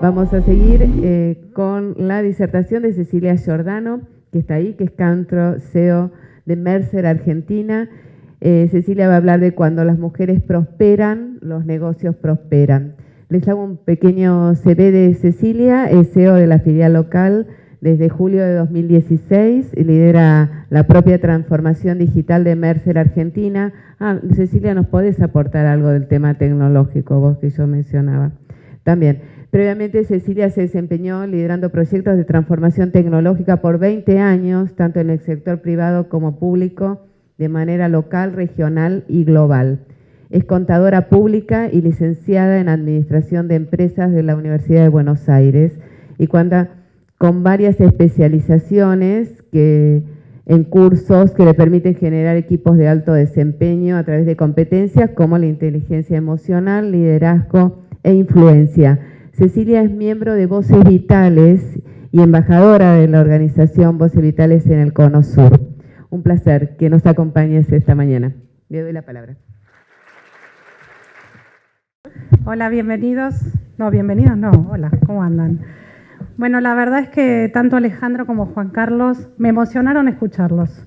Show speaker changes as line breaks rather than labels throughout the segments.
Vamos a seguir con la disertación de Cecilia Giordano, que está ahí, que es Country CEO de Mercer Argentina. Cecilia va a hablar de cuando las mujeres prosperan, los negocios prosperan. Les hago un pequeño CV de Cecilia, es CEO de la filial local desde julio de 2016, lidera la propia transformación digital de Mercer Argentina. Cecilia, ¿nos podés aportar algo del tema tecnológico, vos que yo mencionaba? También. Previamente, Cecilia se desempeñó liderando proyectos de transformación tecnológica por 20 años, tanto en el sector privado como público, de manera local, regional y global. Es contadora pública y licenciada en Administración de Empresas de la Universidad de Buenos Aires y cuenta con varias especializaciones en cursos que le permiten generar equipos de alto desempeño a través de competencias como la inteligencia emocional, liderazgo e influencia. Cecilia es miembro de Voces Vitales y embajadora de la organización Voces Vitales en el Cono Sur. Un placer que nos acompañes esta mañana. Le doy la palabra.
Hola, bienvenidos. Hola, ¿cómo andan? Bueno, la verdad es que tanto Alejandro como Juan Carlos me emocionaron escucharlos,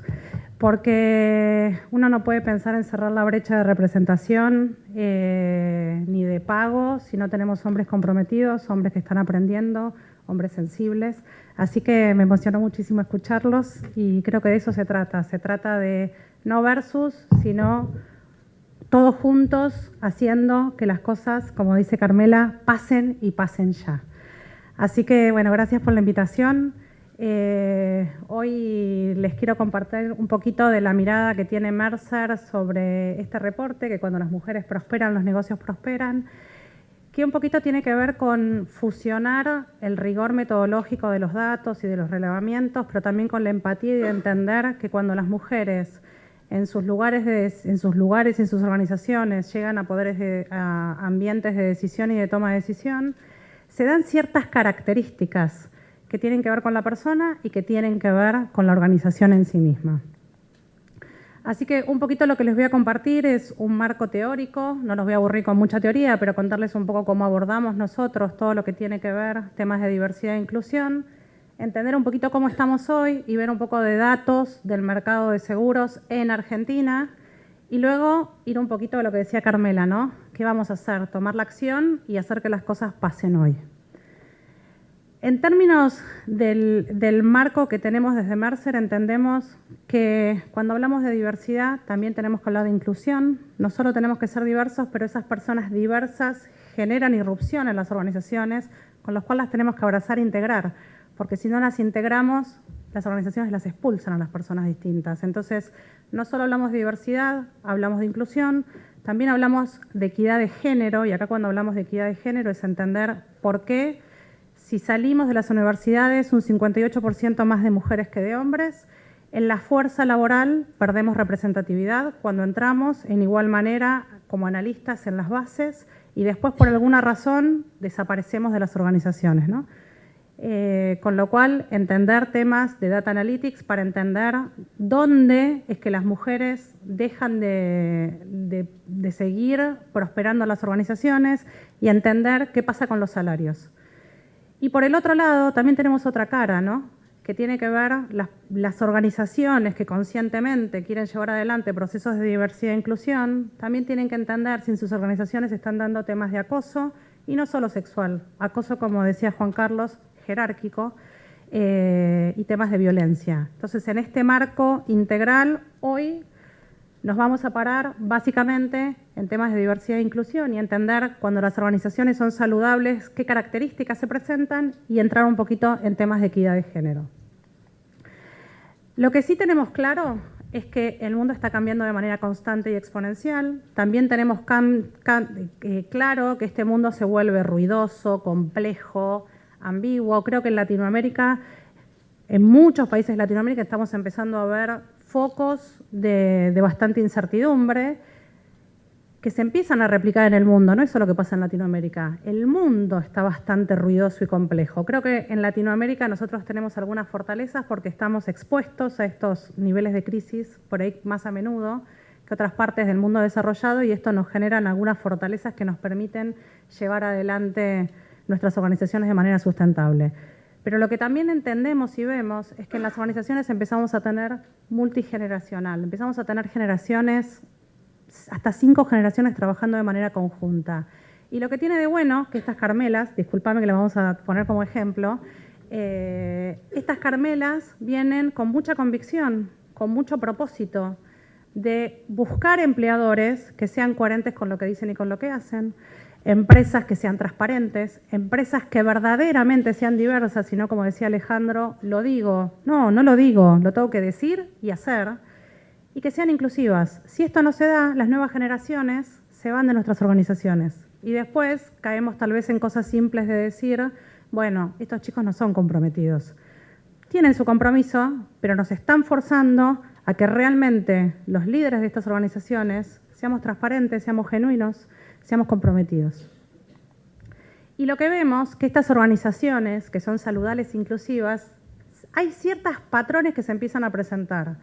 porque uno no puede pensar en cerrar la brecha de representación ni de pago si no tenemos hombres comprometidos, hombres que están aprendiendo, hombres sensibles. Así que me emocionó muchísimo escucharlos y creo que de eso se trata de no versus, sino todos juntos haciendo que las cosas, como dice Carmela, pasen y pasen ya. Así que, bueno, gracias por la invitación. Hoy les quiero compartir un poquito de la mirada que tiene Mercer sobre este reporte, que cuando las mujeres prosperan, los negocios prosperan, que un poquito tiene que ver con fusionar el rigor metodológico de los datos y de los relevamientos, pero también con la empatía y de entender que cuando las mujeres en sus lugares y en sus organizaciones llegan a ambientes de decisión y de toma de decisión, se dan ciertas características que tienen que ver con la persona y que tienen que ver con la organización en sí misma. Así que un poquito lo que les voy a compartir es un marco teórico, no los voy a aburrir con mucha teoría, pero contarles un poco cómo abordamos nosotros todo lo que tiene que ver temas de diversidad e inclusión, entender un poquito cómo estamos hoy y ver un poco de datos del mercado de seguros en Argentina y luego ir un poquito a lo que decía Carmela, ¿no? ¿Qué vamos a hacer? Tomar la acción y hacer que las cosas pasen hoy. En términos del marco que tenemos desde Mercer, entendemos que cuando hablamos de diversidad también tenemos que hablar de inclusión. No solo tenemos que ser diversos, pero esas personas diversas generan irrupción en las organizaciones, con las cuales las tenemos que abrazar e integrar, porque si no las integramos, las organizaciones las expulsan a las personas distintas. Entonces, no solo hablamos de diversidad, hablamos de inclusión, también hablamos de equidad de género, y acá cuando hablamos de equidad de género es entender por qué si salimos de las universidades un 58% más de mujeres que de hombres, en la fuerza laboral perdemos representatividad cuando entramos en igual manera como analistas en las bases y después por alguna razón desaparecemos de las organizaciones, ¿no? Con lo cual, entender temas de data analytics para entender dónde es que las mujeres dejan de seguir prosperando las organizaciones y entender qué pasa con los salarios. Y por el otro lado, también tenemos otra cara, ¿no? Que tiene que ver las organizaciones que conscientemente quieren llevar adelante procesos de diversidad e inclusión, también tienen que entender si en sus organizaciones están dando temas de acoso, y no solo sexual, acoso, como decía Juan Carlos, jerárquico, y temas de violencia. Entonces, en este marco integral, hoy nos vamos a parar básicamente en temas de diversidad e inclusión y entender cuando las organizaciones son saludables, qué características se presentan y entrar un poquito en temas de equidad de género. Lo que sí tenemos claro es que el mundo está cambiando de manera constante y exponencial. También tenemos claro que este mundo se vuelve ruidoso, complejo, ambiguo. Creo que en Latinoamérica, en muchos países de Latinoamérica, estamos empezando a ver focos de bastante incertidumbre que se empiezan a replicar en el mundo, no es solo lo que pasa en Latinoamérica. El mundo está bastante ruidoso y complejo. Creo que en Latinoamérica nosotros tenemos algunas fortalezas porque estamos expuestos a estos niveles de crisis por ahí más a menudo que otras partes del mundo desarrollado y esto nos genera algunas fortalezas que nos permiten llevar adelante nuestras organizaciones de manera sustentable. Pero lo que también entendemos y vemos es que en las organizaciones empezamos a tener multigeneracional, empezamos a tener generaciones, hasta 5 generaciones trabajando de manera conjunta. Y lo que tiene de bueno que estas Carmelas, discúlpame que le vamos a poner como ejemplo, estas Carmelas vienen con mucha convicción, con mucho propósito de buscar empleadores que sean coherentes con lo que dicen y con lo que hacen, empresas que sean transparentes, empresas que verdaderamente sean diversas, y no como decía Alejandro, lo digo, no lo digo, lo tengo que decir y hacer, y que sean inclusivas. Si esto no se da, las nuevas generaciones se van de nuestras organizaciones y después caemos tal vez en cosas simples de decir, bueno, estos chicos no son comprometidos. Tienen su compromiso, pero nos están forzando a que realmente los líderes de estas organizaciones seamos transparentes, seamos genuinos, seamos comprometidos. Y lo que vemos que estas organizaciones, que son saludables e inclusivas, hay ciertos patrones que se empiezan a presentar,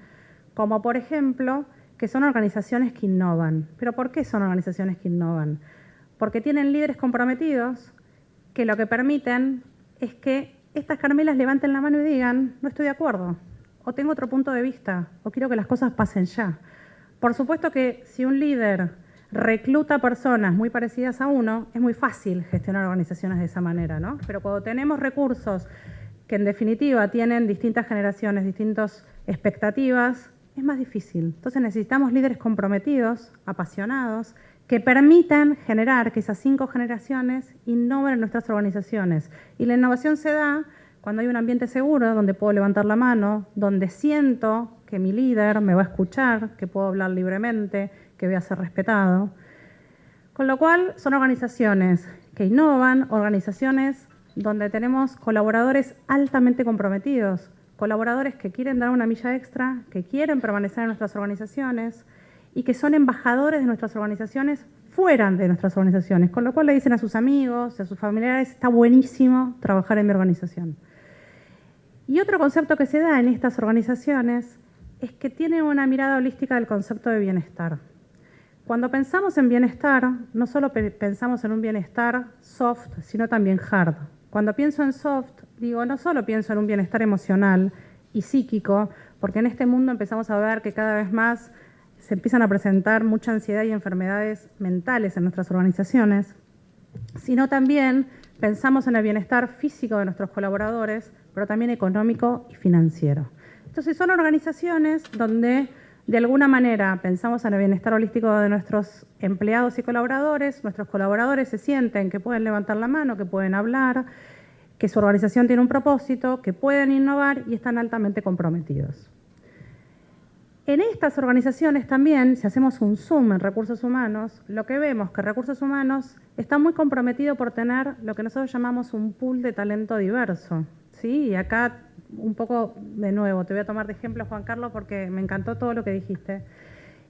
como por ejemplo, que son organizaciones que innovan. ¿Pero por qué son organizaciones que innovan? Porque tienen líderes comprometidos que lo que permiten es que estas Carmelas levanten la mano y digan, no estoy de acuerdo, o tengo otro punto de vista, o quiero que las cosas pasen ya. Por supuesto que si un líder recluta personas muy parecidas a uno, es muy fácil gestionar organizaciones de esa manera, ¿no? Pero cuando tenemos recursos que en definitiva tienen distintas generaciones, distintas expectativas, es más difícil. Entonces necesitamos líderes comprometidos, apasionados, que permitan generar que esas 5 generaciones innoven en nuestras organizaciones. Y la innovación se da cuando hay un ambiente seguro, donde puedo levantar la mano, donde siento que mi líder me va a escuchar, que puedo hablar libremente, que voy a ser respetado. Con lo cual, son organizaciones que innovan, organizaciones donde tenemos colaboradores altamente comprometidos, colaboradores que quieren dar una milla extra, que quieren permanecer en nuestras organizaciones y que son embajadores de nuestras organizaciones fuera de nuestras organizaciones, con lo cual le dicen a sus amigos, a sus familiares, está buenísimo trabajar en mi organización. Y otro concepto que se da en estas organizaciones es que tienen una mirada holística del concepto de bienestar. Cuando pensamos en bienestar, no solo pensamos en un bienestar soft, sino también hard. Cuando pienso en soft, digo, no solo pienso en un bienestar emocional y psíquico, porque en este mundo empezamos a ver que cada vez más se empiezan a presentar mucha ansiedad y enfermedades mentales en nuestras organizaciones, sino también pensamos en el bienestar físico de nuestros colaboradores, pero también económico y financiero. Entonces son organizaciones donde de alguna manera pensamos en el bienestar holístico de nuestros empleados y colaboradores, nuestros colaboradores se sienten que pueden levantar la mano, que pueden hablar, que su organización tiene un propósito, que pueden innovar y están altamente comprometidos. En estas organizaciones también, si hacemos un zoom en recursos humanos, lo que vemos es que recursos humanos está muy comprometido por tener lo que nosotros llamamos un pool de talento diverso, ¿sí? Y acá un poco de nuevo, te voy a tomar de ejemplo, Juan Carlos, porque me encantó todo lo que dijiste.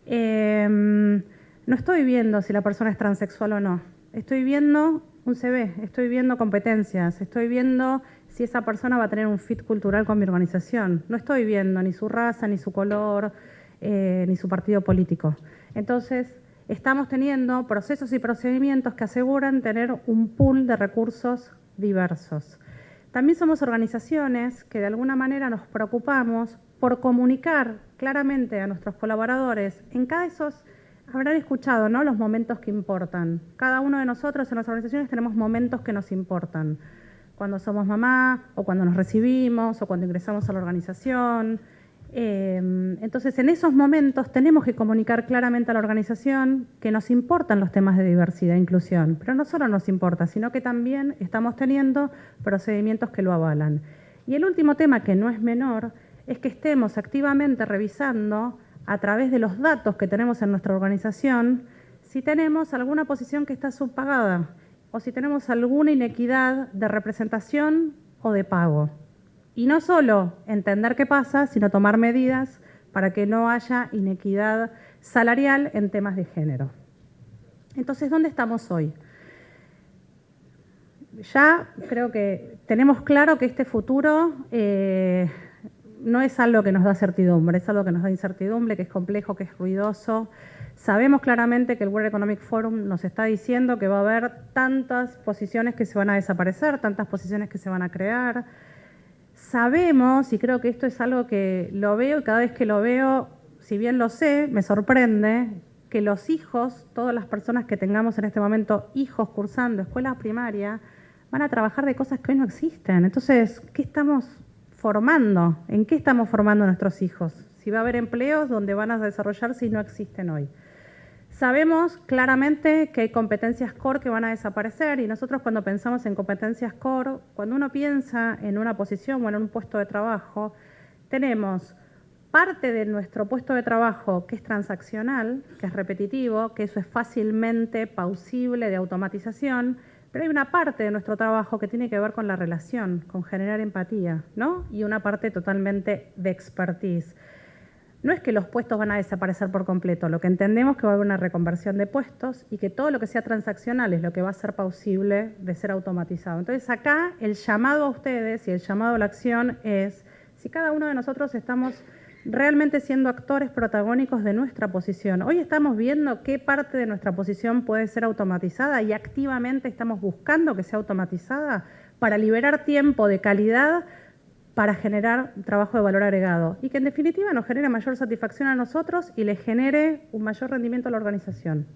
No estoy viendo si la persona es transexual o no, estoy viendo un CV, estoy viendo competencias, estoy viendo si esa persona va a tener un fit cultural con mi organización. No estoy viendo ni su raza, ni su color, ni su partido político. Entonces, estamos teniendo procesos y procedimientos que aseguran tener un pool de recursos diversos. También somos organizaciones que de alguna manera nos preocupamos por comunicar claramente a nuestros colaboradores en cada esos. Habrán escuchado, ¿no?, los momentos que importan. Cada uno de nosotros en las organizaciones tenemos momentos que nos importan. Cuando somos mamá, o cuando nos recibimos, o cuando ingresamos a la organización. Entonces, en esos momentos tenemos que comunicar claramente a la organización que nos importan los temas de diversidad e inclusión. Pero no solo nos importa, sino que también estamos teniendo procedimientos que lo avalan. Y el último tema, que no es menor, es que estemos activamente revisando a través de los datos que tenemos en nuestra organización, si tenemos alguna posición que está subpagada o si tenemos alguna inequidad de representación o de pago. Y no solo entender qué pasa, sino tomar medidas para que no haya inequidad salarial en temas de género. Entonces, ¿dónde estamos hoy? Ya creo que tenemos claro que este futuro no es algo que nos da certidumbre, es algo que nos da incertidumbre, que es complejo, que es ruidoso. Sabemos claramente que el World Economic Forum nos está diciendo que va a haber tantas posiciones que se van a desaparecer, tantas posiciones que se van a crear. Sabemos, y creo que esto es algo que lo veo y cada vez que lo veo, si bien lo sé, me sorprende, que los hijos, todas las personas que tengamos en este momento hijos cursando escuela primaria, van a trabajar de cosas que hoy no existen. Entonces, ¿qué estamos formando? ¿En qué estamos formando a nuestros hijos? Si va a haber empleos donde van a desarrollarse y no existen hoy. Sabemos claramente que hay competencias core que van a desaparecer y nosotros cuando pensamos en competencias core, cuando uno piensa en una posición o en un puesto de trabajo, tenemos parte de nuestro puesto de trabajo que es transaccional, que es repetitivo, que eso es fácilmente pausible de automatización, pero hay una parte de nuestro trabajo que tiene que ver con la relación, con generar empatía, ¿no? Y una parte totalmente de expertise. No es que los puestos van a desaparecer por completo, lo que entendemos es que va a haber una reconversión de puestos y que todo lo que sea transaccional es lo que va a ser pausible de ser automatizado. Entonces acá el llamado a ustedes y el llamado a la acción es si cada uno de nosotros estamos realmente siendo actores protagónicos de nuestra posición. Hoy estamos viendo qué parte de nuestra posición puede ser automatizada y activamente estamos buscando que sea automatizada para liberar tiempo de calidad para generar trabajo de valor agregado y que en definitiva nos genere mayor satisfacción a nosotros y le genere un mayor rendimiento a la organización.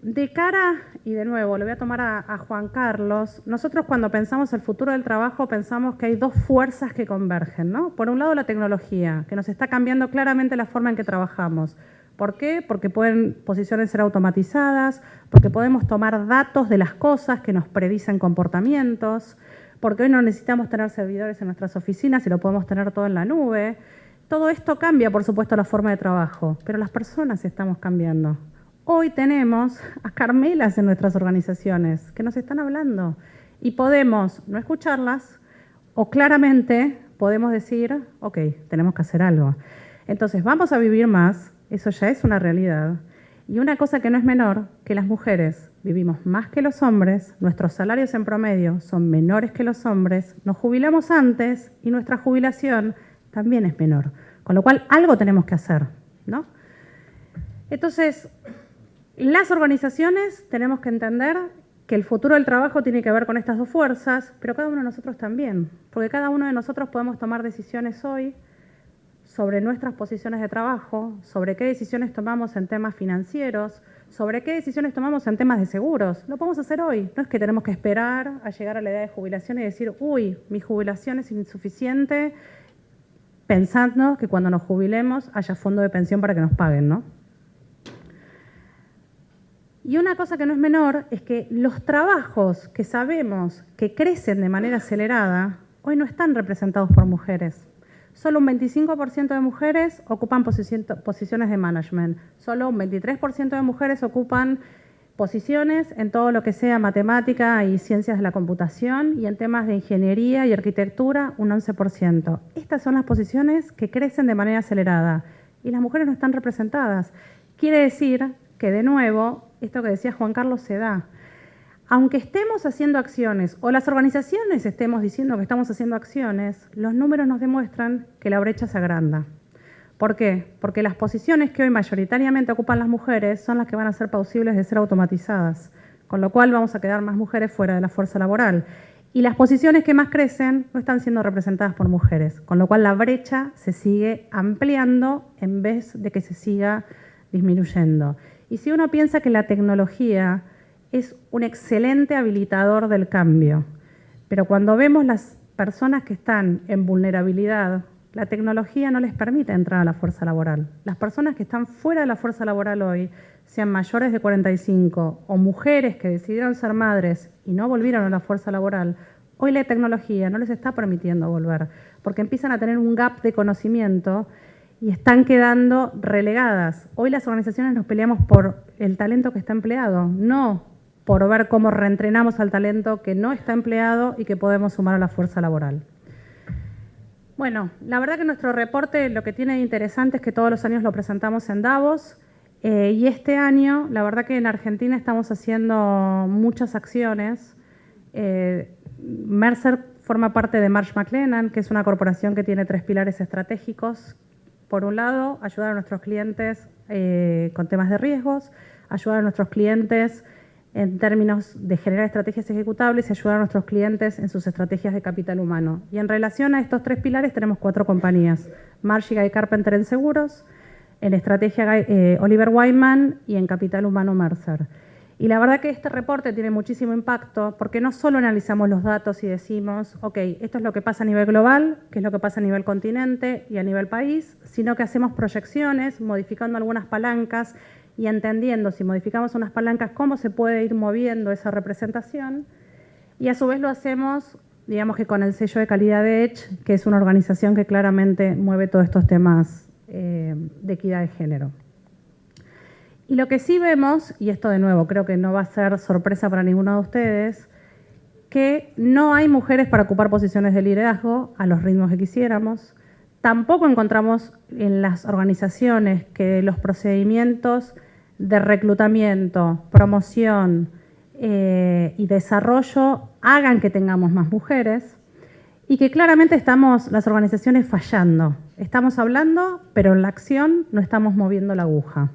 De cara, y de nuevo, le voy a tomar a Juan Carlos, nosotros cuando pensamos el futuro del trabajo pensamos que hay dos fuerzas que convergen, ¿no? Por un lado la tecnología, que nos está cambiando claramente la forma en que trabajamos. ¿Por qué? Porque pueden posiciones ser automatizadas, porque podemos tomar datos de las cosas que nos predicen comportamientos, porque hoy no necesitamos tener servidores en nuestras oficinas y lo podemos tener todo en la nube. Todo esto cambia, por supuesto, la forma de trabajo, pero las personas estamos cambiando. Hoy tenemos a Carmelas en nuestras organizaciones que nos están hablando y podemos no escucharlas o claramente podemos decir, ok, tenemos que hacer algo. Entonces, vamos a vivir más, eso ya es una realidad. Y una cosa que no es menor, que las mujeres vivimos más que los hombres, nuestros salarios en promedio son menores que los hombres, nos jubilamos antes y nuestra jubilación también es menor. Con lo cual, algo tenemos que hacer, ¿no? Entonces, las organizaciones tenemos que entender que el futuro del trabajo tiene que ver con estas dos fuerzas, pero cada uno de nosotros también, porque cada uno de nosotros podemos tomar decisiones hoy sobre nuestras posiciones de trabajo, sobre qué decisiones tomamos en temas financieros, sobre qué decisiones tomamos en temas de seguros. Lo podemos hacer hoy. No es que tenemos que esperar a llegar a la edad de jubilación y decir, uy, mi jubilación es insuficiente, pensando que cuando nos jubilemos haya fondo de pensión para que nos paguen, ¿no? Y una cosa que no es menor es que los trabajos que sabemos que crecen de manera acelerada, hoy no están representados por mujeres. Solo un 25% de mujeres ocupan posiciones de management. Solo un 23% de mujeres ocupan posiciones en todo lo que sea matemática y ciencias de la computación y en temas de ingeniería y arquitectura un 11%. Estas son las posiciones que crecen de manera acelerada y las mujeres no están representadas. Quiere decir que, de nuevo, esto que decía Juan Carlos se da. Aunque estemos haciendo acciones o las organizaciones estemos diciendo que estamos haciendo acciones, los números nos demuestran que la brecha se agranda. ¿Por qué? Porque las posiciones que hoy mayoritariamente ocupan las mujeres son las que van a ser plausibles de ser automatizadas, con lo cual vamos a quedar más mujeres fuera de la fuerza laboral. Y las posiciones que más crecen no están siendo representadas por mujeres, con lo cual la brecha se sigue ampliando en vez de que se siga disminuyendo. Y si uno piensa que la tecnología es un excelente habilitador del cambio, pero cuando vemos las personas que están en vulnerabilidad, la tecnología no les permite entrar a la fuerza laboral. Las personas que están fuera de la fuerza laboral hoy, sean mayores de 45 o mujeres que decidieron ser madres y no volvieron a la fuerza laboral, hoy la tecnología no les está permitiendo volver, porque empiezan a tener un gap de conocimiento y están quedando relegadas. Hoy las organizaciones nos peleamos por el talento que está empleado, no por ver cómo reentrenamos al talento que no está empleado y que podemos sumar a la fuerza laboral. Bueno, la verdad que nuestro reporte lo que tiene de interesante es que todos los años lo presentamos en Davos y este año, la verdad que en Argentina estamos haciendo muchas acciones. Mercer forma parte de Marsh McLennan, que es una corporación que tiene 3 pilares estratégicos por un lado, ayudar a nuestros clientes con temas de riesgos, ayudar a nuestros clientes en términos de generar estrategias ejecutables y ayudar a nuestros clientes en sus estrategias de capital humano. Y en relación a estos 3 pilares tenemos 4 compañías: Marsh & Guy Carpenter en seguros, en estrategia Oliver Wyman y en capital humano Mercer. Y la verdad que este reporte tiene muchísimo impacto porque no solo analizamos los datos y decimos, ok, esto es lo que pasa a nivel global, qué es lo que pasa a nivel continente y a nivel país, sino que hacemos proyecciones, modificando algunas palancas y entendiendo si modificamos unas palancas cómo se puede ir moviendo esa representación. Y a su vez lo hacemos, digamos que con el sello de calidad de Edge, que es una organización que claramente mueve todos estos temas de equidad de género. Y lo que sí vemos, y esto de nuevo creo que no va a ser sorpresa para ninguno de ustedes, que no hay mujeres para ocupar posiciones de liderazgo a los ritmos que quisiéramos. Tampoco encontramos en las organizaciones que los procedimientos de reclutamiento, promoción y desarrollo hagan que tengamos más mujeres y que claramente estamos las organizaciones fallando. Estamos hablando, pero en la acción no estamos moviendo la aguja.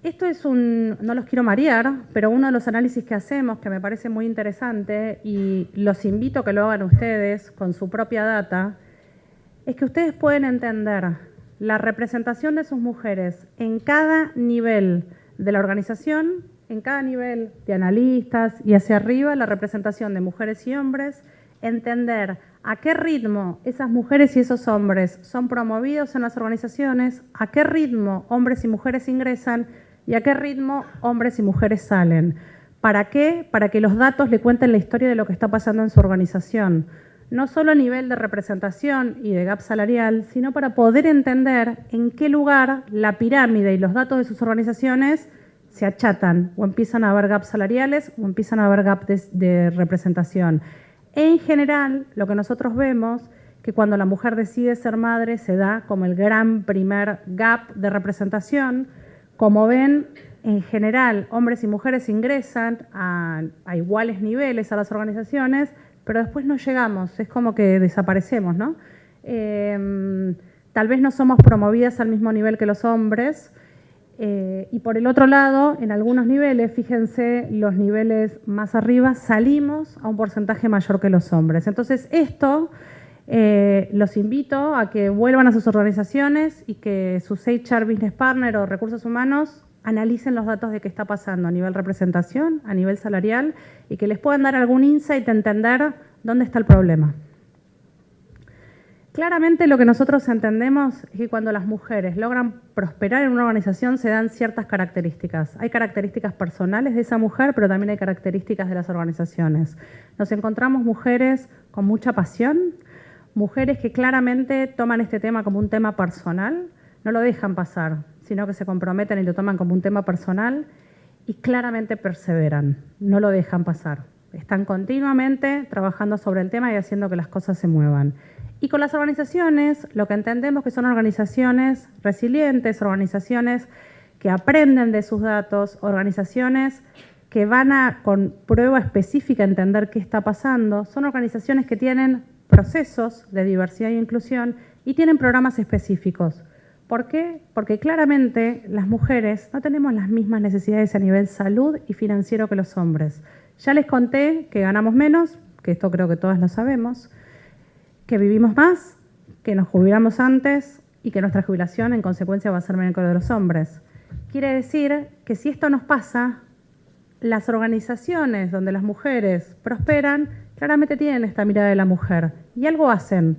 Esto es no los quiero marear, pero uno de los análisis que hacemos, que me parece muy interesante, y los invito a que lo hagan ustedes con su propia data, es que ustedes pueden entender la representación de sus mujeres en cada nivel de la organización, en cada nivel de analistas y hacia arriba, la representación de mujeres y hombres, entender a qué ritmo esas mujeres y esos hombres son promovidos en las organizaciones, a qué ritmo hombres y mujeres ingresan y a qué ritmo hombres y mujeres salen. ¿Para qué? Para que los datos le cuenten la historia de lo que está pasando en su organización. No solo a nivel de representación y de gap salarial, sino para poder entender en qué lugar la pirámide y los datos de sus organizaciones se achatan o empiezan a haber gaps salariales o empiezan a haber gaps de representación. En general, lo que nosotros vemos que cuando la mujer decide ser madre se da como el gran primer gap de representación. Como ven, en general, hombres y mujeres ingresan a iguales niveles a las organizaciones, pero después no llegamos, es como que desaparecemos, ¿no? Tal vez no somos promovidas al mismo nivel que los hombres. Y por el otro lado, en algunos niveles, fíjense, los niveles más arriba, salimos a un porcentaje mayor que los hombres. Entonces, esto los invito a que vuelvan a sus organizaciones y que sus HR Business Partner o recursos humanos analicen los datos de qué está pasando a nivel representación, a nivel salarial, y que les puedan dar algún insight de entender dónde está el problema. Claramente lo que nosotros entendemos es que cuando las mujeres logran prosperar en una organización se dan ciertas características. Hay características personales de esa mujer, pero también hay características de las organizaciones. Nos encontramos mujeres con mucha pasión, mujeres que claramente toman este tema como un tema personal, no lo dejan pasar, sino que se comprometen y lo toman como un tema personal y claramente perseveran, no lo dejan pasar. Están continuamente trabajando sobre el tema y haciendo que las cosas se muevan. Y con las organizaciones, lo que entendemos que son organizaciones resilientes, organizaciones que aprenden de sus datos, organizaciones que van a, con prueba específica, entender qué está pasando, son organizaciones que tienen procesos de diversidad e inclusión y tienen programas específicos. ¿Por qué? Porque claramente las mujeres no tenemos las mismas necesidades a nivel salud y financiero que los hombres. Ya les conté que ganamos menos, que esto creo que todas lo sabemos, que vivimos más, que nos jubilamos antes y que nuestra jubilación en consecuencia va a ser menor que la de los hombres. Quiere decir que si esto nos pasa, las organizaciones donde las mujeres prosperan claramente tienen esta mirada de la mujer y algo hacen,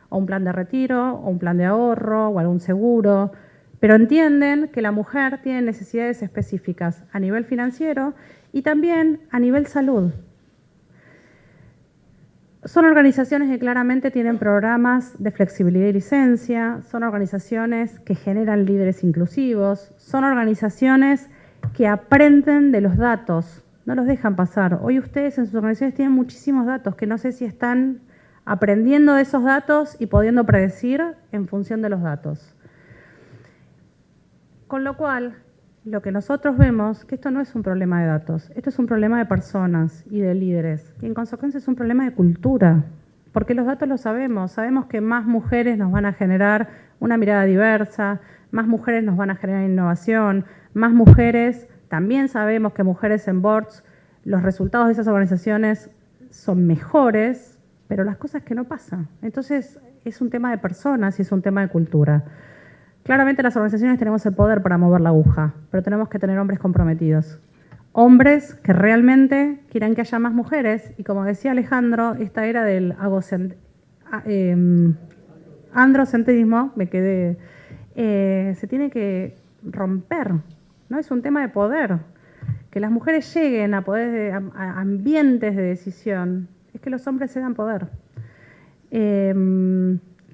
o un plan de retiro, o un plan de ahorro, o algún seguro, pero entienden que la mujer tiene necesidades específicas a nivel financiero y también a nivel salud. Son organizaciones que claramente tienen programas de flexibilidad y licencia, son organizaciones que generan líderes inclusivos, son organizaciones que aprenden de los datos, no los dejan pasar. Hoy ustedes en sus organizaciones tienen muchísimos datos que no sé si están aprendiendo de esos datos y pudiendo predecir en función de los datos. Con lo cual, lo que nosotros vemos, que esto no es un problema de datos, esto es un problema de personas y de líderes, y en consecuencia es un problema de cultura, porque los datos lo sabemos que más mujeres nos van a generar una mirada diversa, más mujeres nos van a generar innovación, más mujeres, también sabemos que mujeres en boards, los resultados de esas organizaciones son mejores, pero las cosas que no pasan. Entonces, es un tema de personas y es un tema de cultura. Claramente las organizaciones tenemos el poder para mover la aguja, pero tenemos que tener hombres comprometidos. Hombres que realmente quieran que haya más mujeres, y como decía Alejandro, esta era del androcentrismo, se tiene que romper, ¿no? Es un tema de poder. Que las mujeres lleguen a ambientes de decisión, es que los hombres se dan poder.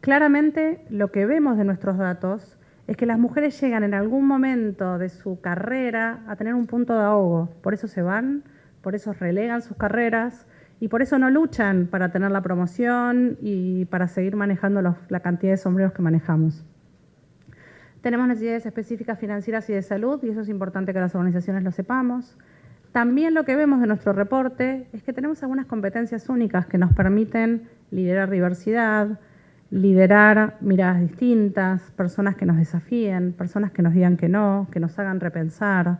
Claramente lo que vemos de nuestros datos es que las mujeres llegan en algún momento de su carrera a tener un punto de ahogo. Por eso se van, por eso relegan sus carreras y por eso no luchan para tener la promoción y para seguir manejando la cantidad de sombreros que manejamos. Tenemos necesidades específicas financieras y de salud, y eso es importante que las organizaciones lo sepamos. También lo que vemos de nuestro reporte es que tenemos algunas competencias únicas que nos permiten liderar diversidad, liderar miradas distintas, personas que nos desafíen, personas que nos digan que no, que nos hagan repensar.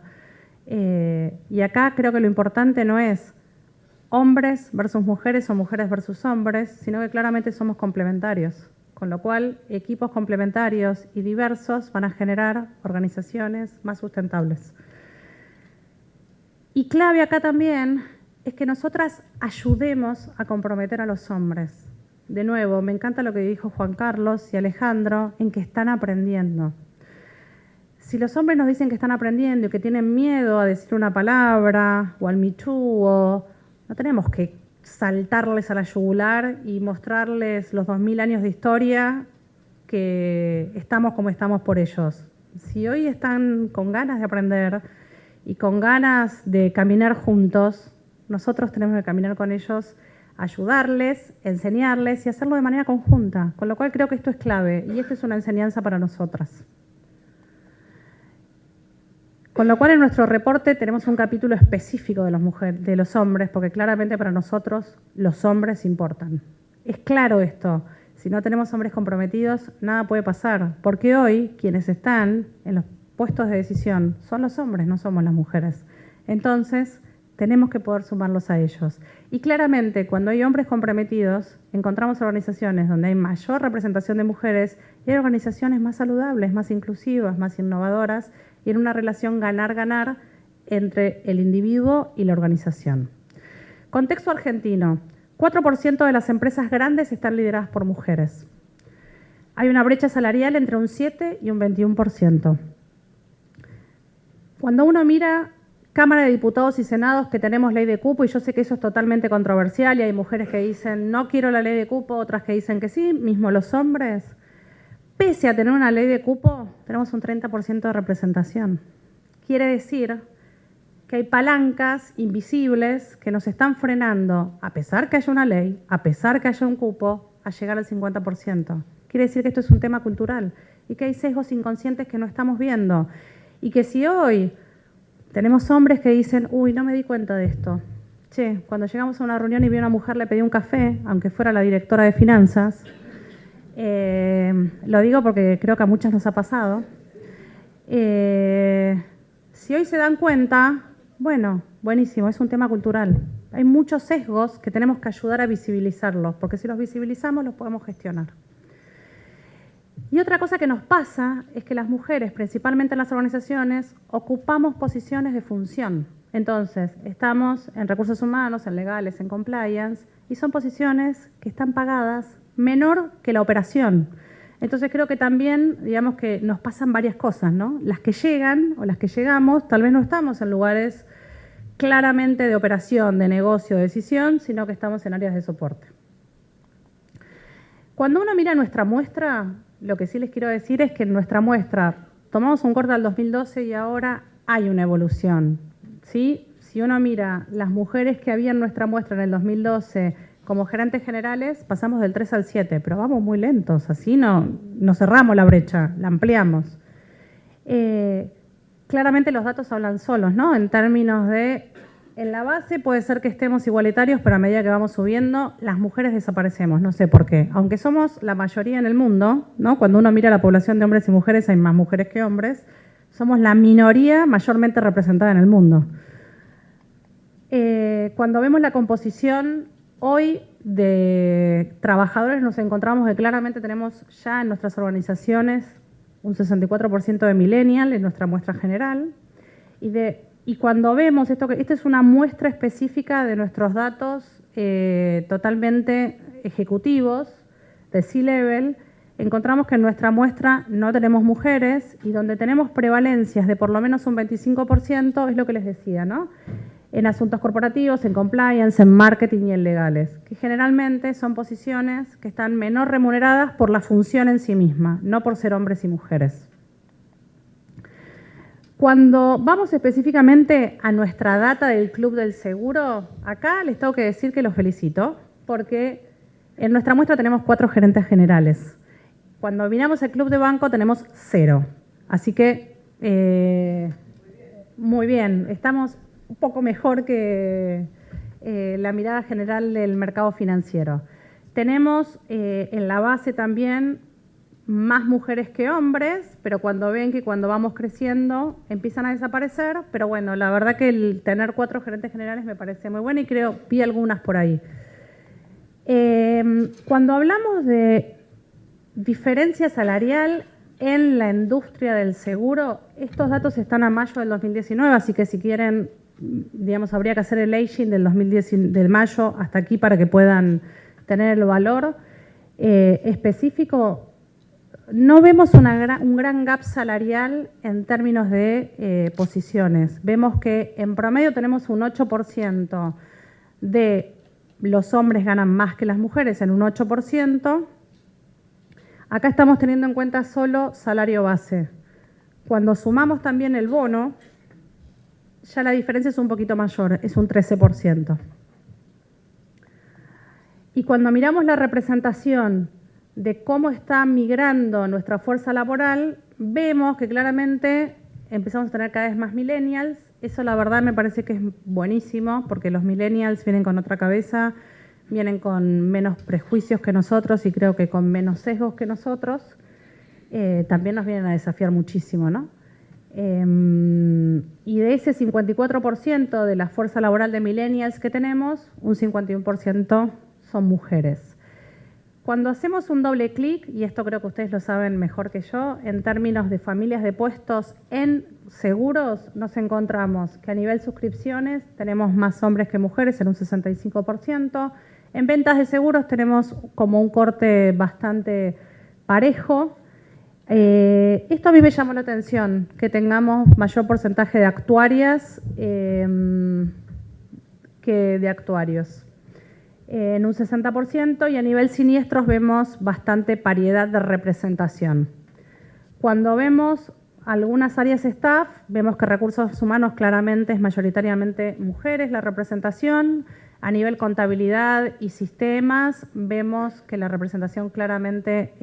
Y acá creo que lo importante no es hombres versus mujeres o mujeres versus hombres, sino que claramente somos complementarios. Con lo cual, equipos complementarios y diversos van a generar organizaciones más sustentables. Y clave acá también es que nosotras ayudemos a comprometer a los hombres. De nuevo, me encanta lo que dijo Juan Carlos y Alejandro en que están aprendiendo. Si los hombres nos dicen que están aprendiendo y que tienen miedo a decir una palabra o al michúo, no tenemos que saltarles a la yugular y mostrarles los 2000 años de historia que estamos como estamos por ellos. Si hoy están con ganas de aprender y con ganas de caminar juntos, nosotros tenemos que caminar con ellos, ayudarles, enseñarles y hacerlo de manera conjunta. Con lo cual creo que esto es clave y esto es una enseñanza para nosotras. Con lo cual en nuestro reporte tenemos un capítulo específico de los hombres, porque claramente para nosotros los hombres importan. Es claro esto, si no tenemos hombres comprometidos, nada puede pasar, porque hoy quienes están en los puestos de decisión son los hombres, no somos las mujeres. Entonces, tenemos que poder sumarlos a ellos. Y claramente, cuando hay hombres comprometidos, encontramos organizaciones donde hay mayor representación de mujeres y hay organizaciones más saludables, más inclusivas, más innovadoras, y en una relación ganar-ganar entre el individuo y la organización. Contexto argentino. 4% de las empresas grandes están lideradas por mujeres. Hay una brecha salarial entre un 7 y un 21%. Cuando uno mira Cámara de Diputados y Senados, que tenemos ley de cupo, y yo sé que eso es totalmente controversial, y hay mujeres que dicen no quiero la ley de cupo, otras que dicen que sí, mismo los hombres. Pese a tener una ley de cupo, tenemos un 30% de representación. Quiere decir que hay palancas invisibles que nos están frenando, a pesar que haya una ley, a pesar que haya un cupo, a llegar al 50%. Quiere decir que esto es un tema cultural y que hay sesgos inconscientes que no estamos viendo. Y que si hoy tenemos hombres que dicen, uy, no me di cuenta de esto. Che, cuando llegamos a una reunión y vi a una mujer, le pedí un café, aunque fuera la directora de finanzas. Lo digo porque creo que a muchas nos ha pasado. Si hoy se dan cuenta, bueno, buenísimo, es un tema cultural. Hay muchos sesgos que tenemos que ayudar a visibilizarlos, porque si los visibilizamos los podemos gestionar. Y otra cosa que nos pasa es que las mujeres, principalmente en las organizaciones, ocupamos posiciones de función. Entonces, estamos en recursos humanos, en legales, en compliance, y son posiciones que están pagadas menor que la operación. Entonces creo que también, digamos que nos pasan varias cosas, ¿no? Las que llegan o las que llegamos, tal vez no estamos en lugares claramente de operación, de negocio, de decisión, sino que estamos en áreas de soporte. Cuando uno mira nuestra muestra, lo que sí les quiero decir es que en nuestra muestra tomamos un corte del 2012 y ahora hay una evolución, ¿sí? Si uno mira las mujeres que había en nuestra muestra en el 2012 como gerentes generales, pasamos del 3 al 7, pero vamos muy lentos, así no cerramos la brecha, la ampliamos. Claramente los datos hablan solos, ¿no? En términos de En la base puede ser que estemos igualitarios, pero a medida que vamos subiendo, las mujeres desaparecemos, no sé por qué. Aunque somos la mayoría en el mundo, ¿no? Cuando uno mira la población de hombres y mujeres, hay más mujeres que hombres, somos la minoría mayormente representada en el mundo. Cuando vemos la composición hoy de trabajadores, nos encontramos que claramente tenemos ya en nuestras organizaciones un 64% de millennial en nuestra muestra general. Y cuando vemos esto, esta es una muestra específica de nuestros datos totalmente ejecutivos de C-Level, encontramos que en nuestra muestra no tenemos mujeres y donde tenemos prevalencias de por lo menos un 25% es lo que les decía, ¿no? En asuntos corporativos, en compliance, en marketing y en legales, que generalmente son posiciones que están menor remuneradas por la función en sí misma, no por ser hombres y mujeres. Cuando vamos específicamente a nuestra data del Club del Seguro, acá les tengo que decir que los felicito, porque en nuestra muestra tenemos 4 gerentes generales. Cuando miramos el Club de Banco tenemos 0. Así que, muy bien, estamos un poco mejor que la mirada general del mercado financiero. Tenemos en la base también más mujeres que hombres, pero cuando ven que cuando vamos creciendo empiezan a desaparecer, pero bueno, la verdad que el tener 4 gerentes generales me parece muy bueno y vi algunas por ahí. Cuando hablamos de diferencia salarial en la industria del seguro, estos datos están a mayo del 2019, así que si quieren, digamos, habría que hacer el aging del mayo hasta aquí para que puedan tener el valor específico. No vemos un gran gap salarial en términos de posiciones. Vemos que en promedio tenemos un 8% de los hombres ganan más que las mujeres en un 8%. Acá estamos teniendo en cuenta solo salario base. Cuando sumamos también el bono, ya la diferencia es un poquito mayor, es un 13%. Y cuando miramos la representación de cómo está migrando nuestra fuerza laboral, vemos que claramente empezamos a tener cada vez más millennials. Eso la verdad me parece que es buenísimo, porque los millennials vienen con otra cabeza, vienen con menos prejuicios que nosotros y creo que con menos sesgos que nosotros. También nos vienen a desafiar muchísimo, ¿no? Y de ese 54% de la fuerza laboral de millennials que tenemos, un 51% son mujeres. Cuando hacemos un doble clic, y esto creo que ustedes lo saben mejor que yo, en términos de familias de puestos en seguros, nos encontramos que a nivel suscripciones tenemos más hombres que mujeres en un 65%. En ventas de seguros tenemos como un corte bastante parejo. Esto a mí me llamó la atención, que tengamos mayor porcentaje de actuarias que de actuarios. En un 60% y a nivel siniestros vemos bastante paridad de representación. Cuando vemos algunas áreas staff, vemos que recursos humanos claramente es mayoritariamente mujeres la representación. A nivel contabilidad y sistemas, vemos que la representación claramente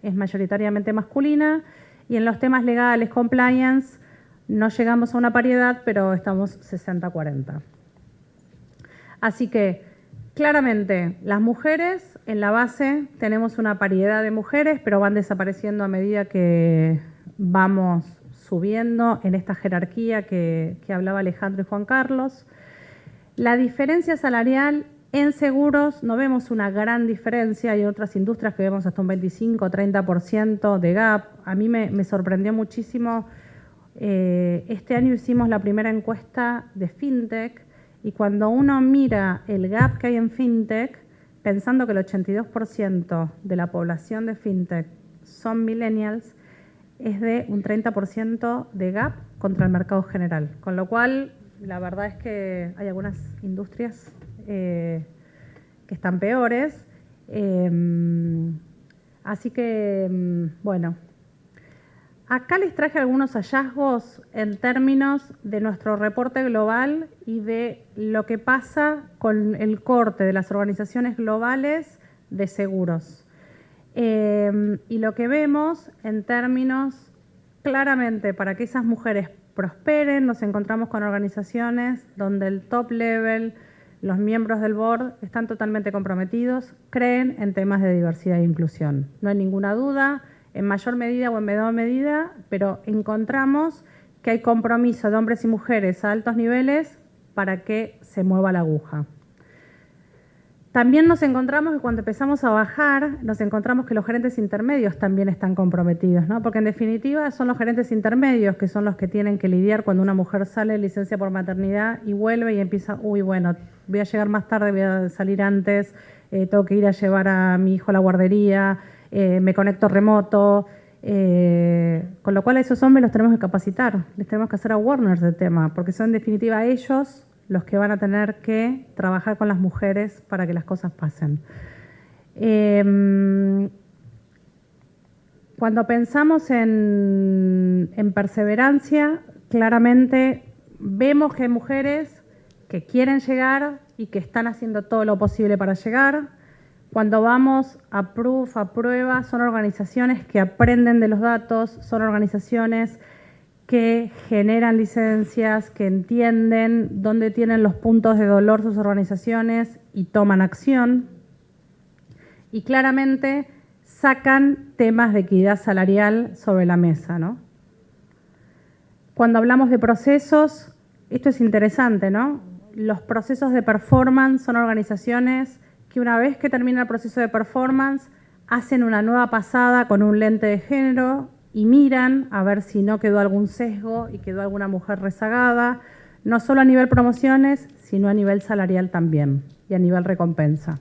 es mayoritariamente masculina. Y en los temas legales, compliance, no llegamos a una paridad, pero estamos 60-40. Así que, claramente, las mujeres, en la base tenemos una paridad de mujeres, pero van desapareciendo a medida que vamos subiendo en esta jerarquía que hablaba Alejandro y Juan Carlos. La diferencia salarial en seguros no vemos una gran diferencia, hay otras industrias que vemos hasta un 25-30% de gap. A mí me sorprendió muchísimo, este año hicimos la primera encuesta de FinTech, y cuando uno mira el gap que hay en FinTech, pensando que el 82% de la población de FinTech son millennials, es de un 30% de gap contra el mercado general. Con lo cual, la verdad es que hay algunas industrias que están peores. Así que, bueno. Acá les traje algunos hallazgos en términos de nuestro reporte global y de lo que pasa con el corte de las organizaciones globales de seguros. Y lo que vemos en términos, claramente, para que esas mujeres prosperen, nos encontramos con organizaciones donde el top level, los miembros del board están totalmente comprometidos, creen en temas de diversidad e inclusión. No hay ninguna duda, en mayor medida o en menor medida, pero encontramos que hay compromiso de hombres y mujeres a altos niveles para que se mueva la aguja. También nos encontramos que cuando empezamos a bajar, nos encontramos que los gerentes intermedios también están comprometidos, ¿no? Porque en definitiva son los gerentes intermedios que son los que tienen que lidiar cuando una mujer sale de licencia por maternidad y vuelve y empieza, uy, bueno, voy a llegar más tarde, voy a salir antes, tengo que ir a llevar a mi hijo a la guardería, me conecto remoto, con lo cual a esos hombres los tenemos que capacitar, les tenemos que hacer awareness del tema, porque son en definitiva ellos los que van a tener que trabajar con las mujeres para que las cosas pasen. Cuando pensamos en perseverancia, claramente vemos que hay mujeres que quieren llegar y que están haciendo todo lo posible para llegar. Cuando vamos a prueba, son organizaciones que aprenden de los datos, son organizaciones que generan licencias, que entienden dónde tienen los puntos de dolor sus organizaciones y toman acción. Y claramente sacan temas de equidad salarial sobre la mesa, ¿no? Cuando hablamos de procesos, esto es interesante, ¿no? Los procesos de performance son organizaciones que una vez que termina el proceso de performance, hacen una nueva pasada con un lente de género y miran a ver si no quedó algún sesgo y quedó alguna mujer rezagada, no solo a nivel promociones, sino a nivel salarial también y a nivel recompensa.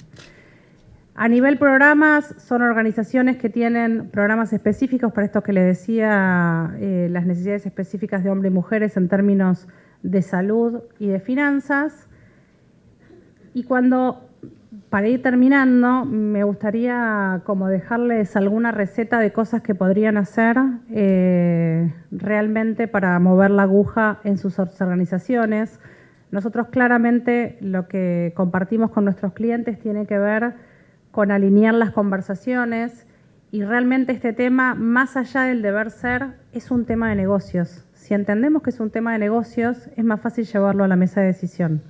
A nivel programas, son organizaciones que tienen programas específicos para esto que les decía, las necesidades específicas de hombres y mujeres en términos de salud y de finanzas. Y para ir terminando, me gustaría como dejarles alguna receta de cosas que podrían hacer realmente para mover la aguja en sus organizaciones. Nosotros claramente lo que compartimos con nuestros clientes tiene que ver con alinear las conversaciones y realmente este tema, más allá del deber ser, es un tema de negocios. Si entendemos que es un tema de negocios, es más fácil llevarlo a la mesa de decisión.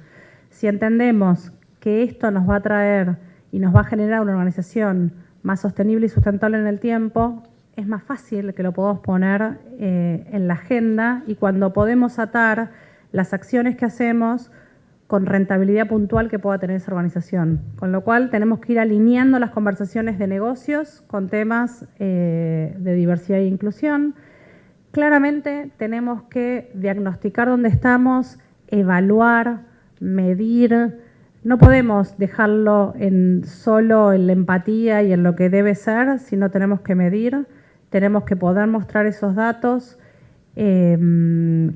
Si entendemos que esto nos va a traer y nos va a generar una organización más sostenible y sustentable en el tiempo, es más fácil que lo podamos poner en la agenda y cuando podemos atar las acciones que hacemos con rentabilidad puntual que pueda tener esa organización. Con lo cual tenemos que ir alineando las conversaciones de negocios con temas de diversidad e inclusión. Claramente tenemos que diagnosticar dónde estamos, evaluar, medir. No podemos dejarlo solo en la empatía y en lo que debe ser, sino tenemos que medir, tenemos que poder mostrar esos datos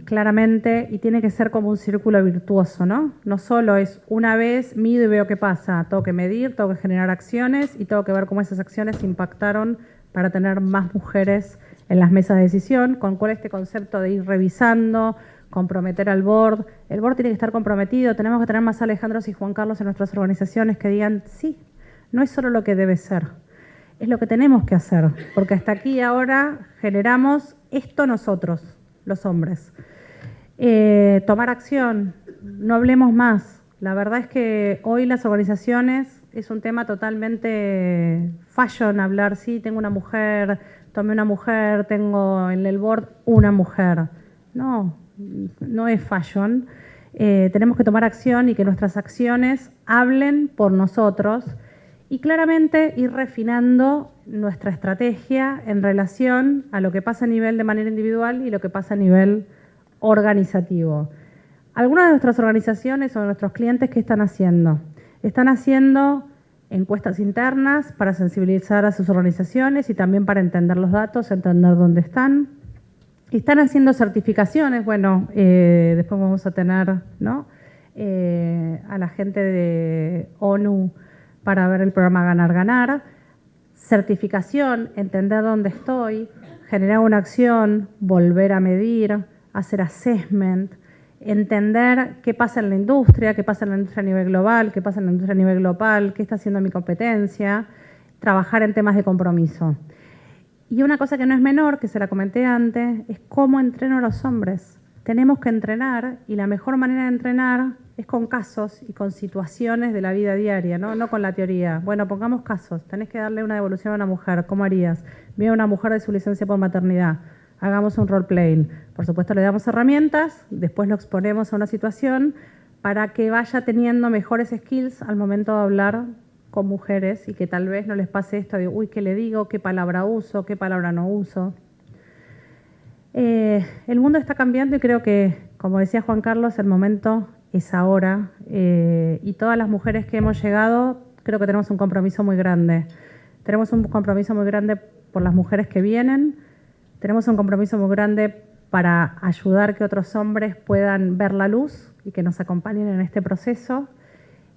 claramente y tiene que ser como un círculo virtuoso, ¿no? No solo es una vez, mido y veo qué pasa, tengo que medir, tengo que generar acciones y tengo que ver cómo esas acciones impactaron para tener más mujeres en las mesas de decisión, con cuál este concepto de ir revisando, comprometer al board. El board tiene que estar comprometido, tenemos que tener más Alejandros y Juan Carlos en nuestras organizaciones que digan, sí, no es solo lo que debe ser, es lo que tenemos que hacer, porque hasta aquí ahora generamos esto nosotros, los hombres. Tomar acción, no hablemos más. La verdad es que hoy las organizaciones es un tema totalmente fashion hablar, sí, tengo una mujer, tomé una mujer, tengo en el board una mujer. No es fashion. Tenemos que tomar acción y que nuestras acciones hablen por nosotros y claramente ir refinando nuestra estrategia en relación a lo que pasa a nivel de manera individual y lo que pasa a nivel organizativo. Algunas de nuestras organizaciones o de nuestros clientes, ¿qué están haciendo? Están haciendo encuestas internas para sensibilizar a sus organizaciones y también para entender los datos, entender dónde están. Están haciendo certificaciones, bueno, después vamos a tener, ¿no? A la gente de ONU para ver el programa Ganar Ganar. Certificación, entender dónde estoy, generar una acción, volver a medir, hacer assessment, entender qué pasa en la industria, qué pasa en la industria a nivel global, qué pasa en la industria a nivel global, qué está haciendo mi competencia, trabajar en temas de compromiso. Y una cosa que no es menor, que se la comenté antes, es cómo entreno a los hombres. tenemos que entrenar, y la mejor manera de entrenar es con casos y con situaciones de la vida diaria, no con la teoría. Bueno, pongamos casos. Tenés que darle una devolución a una mujer. ¿Cómo harías? Viene una mujer de su licencia por maternidad. Hagamos un role-playing. Por supuesto, le damos herramientas, después lo exponemos a una situación para que vaya teniendo mejores skills al momento de hablar con mujeres y que tal vez no les pase esto de, uy, ¿qué le digo? ¿Qué palabra uso? ¿Qué palabra no uso? El mundo está cambiando y creo que, como decía Juan Carlos, el momento es ahora. Y todas las mujeres que hemos llegado, creo que tenemos un compromiso muy grande. Tenemos un compromiso muy grande por las mujeres que vienen. Tenemos un compromiso muy grande para ayudar que otros hombres puedan ver la luz y que nos acompañen en este proceso.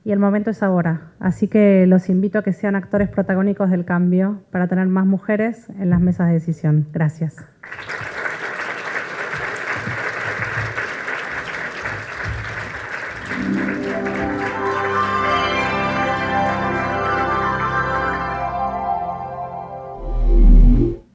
Y el momento es ahora. Así que los invito a que sean actores protagónicos del cambio para tener más mujeres en las mesas de decisión. Gracias.